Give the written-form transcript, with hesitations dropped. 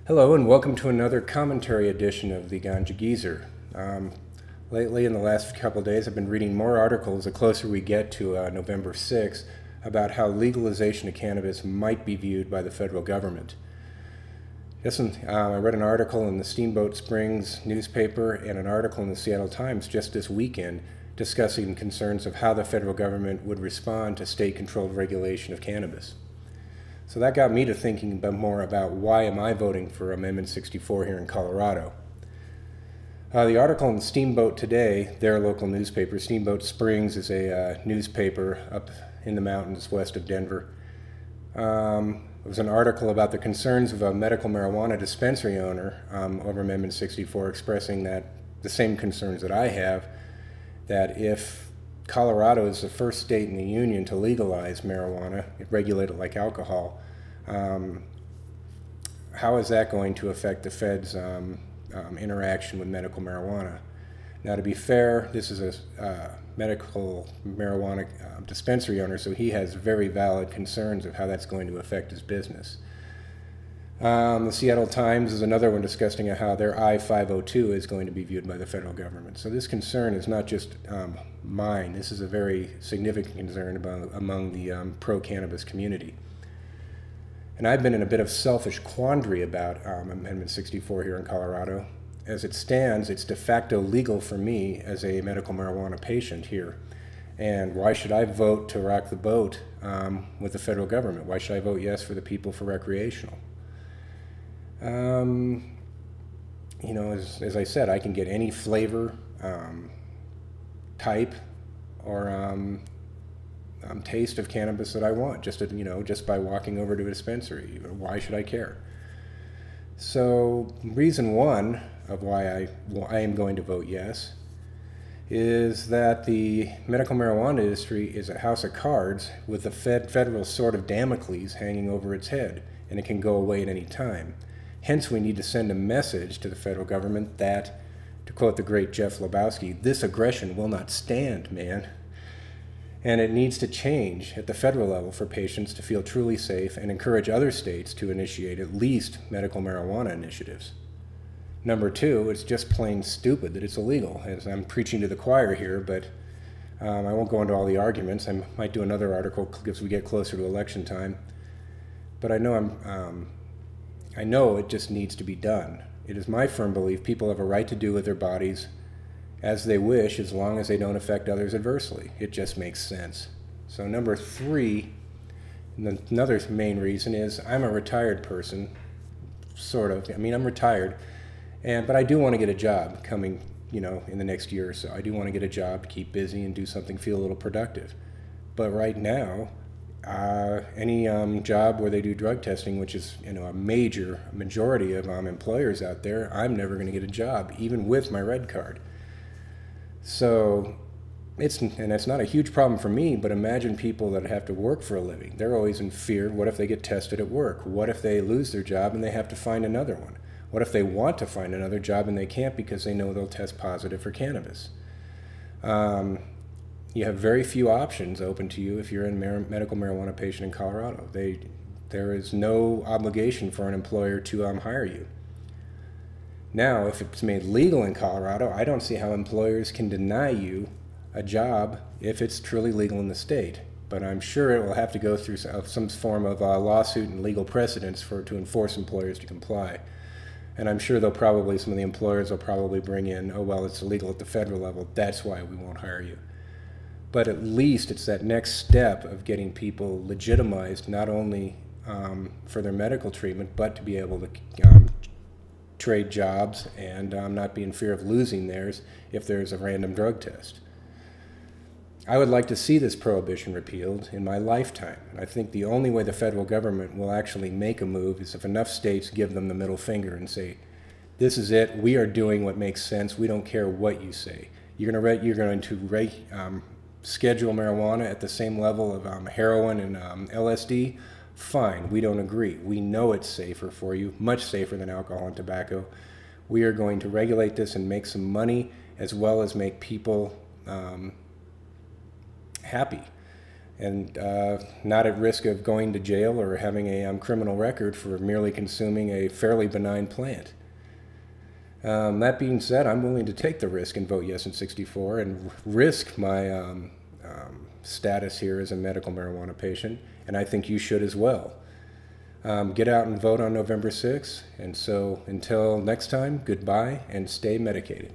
Hello and welcome to another commentary edition of the Ganja Geezer. Lately, in the last couple of days, I've been reading more articles the closer we get to November 6th about how legalization of cannabis might be viewed by the federal government. I read an article in the Steamboat Springs newspaper and an article in the Seattle Times just this weekend discussing concerns of how the federal government would respond to state-controlled regulation of cannabis. So that got me to thinking more about why am I voting for Amendment 64 here in Colorado. The article in Steamboat today, their local newspaper, Steamboat Springs is a newspaper up in the mountains west of Denver. It was an article about the concerns of a medical marijuana dispensary owner over Amendment 64, expressing that the same concerns that I have, that if Colorado is the first state in the union to legalize marijuana, regulate it like alcohol, how is that going to affect the Fed's interaction with medical marijuana? Now, to be fair, this is a medical marijuana dispensary owner, so he has very valid concerns of how that's going to affect his business. The Seattle Times is another one discussing how their I-502 is going to be viewed by the federal government. So this concern is not just mine. This is a very significant concern among the pro-cannabis community. And I've been in a bit of selfish quandary about Amendment 64 here in Colorado. As it stands, it's de facto legal for me as a medical marijuana patient here. And why should I vote to rock the boat with the federal government? Why should I vote yes for the people for recreational? As I said, I can get any flavor, type, or taste of cannabis that I want just by walking over to a dispensary. Why should I care? So reason one of why I am going to vote yes is that the medical marijuana industry is a house of cards with the federal sword of Damocles hanging over its head, and it can go away at any time. Hence, we need to send a message to the federal government that, to quote the great Jeff Lebowski, this aggression will not stand, man. And it needs to change at the federal level for patients to feel truly safe and encourage other states to initiate at least medical marijuana initiatives. Number two, it's just plain stupid that it's illegal. As I'm preaching to the choir here, but I won't go into all the arguments. I might do another article as we get closer to election time. But I know it just needs to be done. It is my firm belief people have a right to do with their bodies as they wish, as long as they don't affect others adversely. It just makes sense. So number three, another main reason is I'm a retired person, sort of. I mean, I'm retired, but I do want to get a job coming, in the next year or so. I do want to get a job to keep busy and do something, feel a little productive. But right now, any job where they do drug testing, which is a majority of employers out there, I'm never going to get a job, even with my red card. So it's not a huge problem for me, but imagine people that have to work for a living. They're always in fear. What if they get tested at work? What if they lose their job and they have to find another one? What if they want to find another job and they can't because they know they'll test positive for cannabis? You have very few options open to you if you're a medical marijuana patient in Colorado. There is no obligation for an employer to hire you. Now, if it's made legal in Colorado, I don't see how employers can deny you a job if it's truly legal in the state. But I'm sure it will have to go through some form of lawsuit and legal precedents to enforce employers to comply. And I'm sure some of the employers will probably bring in, oh, well, it's illegal at the federal level, that's why we won't hire you. But at least it's that next step of getting people legitimized, not only for their medical treatment, but to be able to trade jobs and not be in fear of losing theirs if there's a random drug test. I would like to see this prohibition repealed in my lifetime. And I think the only way the federal government will actually make a move is if enough states give them the middle finger and say, this is it, we are doing what makes sense, we don't care what you say. You're going to schedule marijuana at the same level of heroin and LSD? Fine, we don't agree. We know it's safer for you, much safer than alcohol and tobacco. We are going to regulate this and make some money as well as make people happy. and not at risk of going to jail or having a criminal record for merely consuming a fairly benign plant. That being said, I'm willing to take the risk and vote yes in 64 and risk my status here as a medical marijuana patient, and I think you should as well. Get out and vote on November 6th, and so until next time, goodbye and stay medicated.